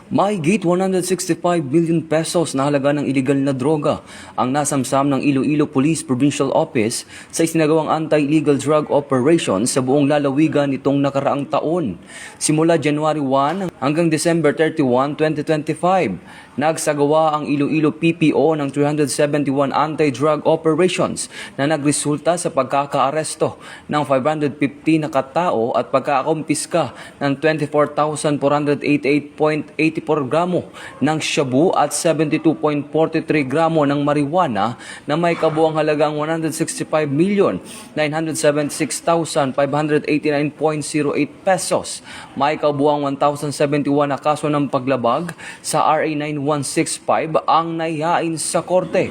Mahigit 165 billion pesos na halaga ng iligal na droga ang nasamsam ng Iloilo Police Provincial Office sa isinagawang anti-illegal drug operations sa buong lalawigan nitong nakaraang taon. Simula January 1 hanggang December 31, 2025, nagsagawa ang Iloilo PPO ng 371 anti-drug operations na nagresulta sa pagkakaaresto ng 550 na katao at pagkakumpiska ng 24,488.84 gramo ng shabu at 72.43 gramo ng marijuana na may kabuang halagang 165,976,589.08 pesos. May kabuang 1,071 na kaso ng paglabag sa RA 9165 ang naihain sa korte.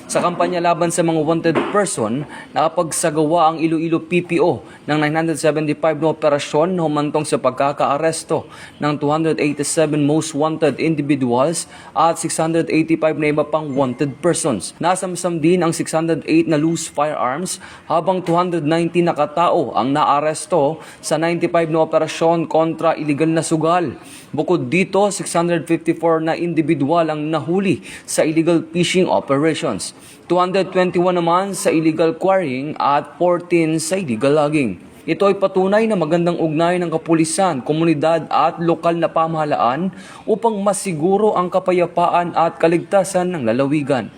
Sa kampanya laban sa mga wanted person, nakapagsagawa ang Iloilo PPO ng 975 na operasyon na humantong sa pagkakaaresto ng 287 most wanted individuals at 685 na iba pang wanted persons. Nasamsam din ang 608 na loose firearms habang 219 na katao ang naaresto sa 95 na operasyon kontra iligal na sugal. Bukod dito, 654 na individual ang nahuli sa illegal fishing operations. 221 naman sa illegal quarrying at 14 sa illegal logging. Ito ay patunay na magandang ugnayan ng kapulisan, komunidad at lokal na pamahalaan upang masiguro ang kapayapaan at kaligtasan ng lalawigan.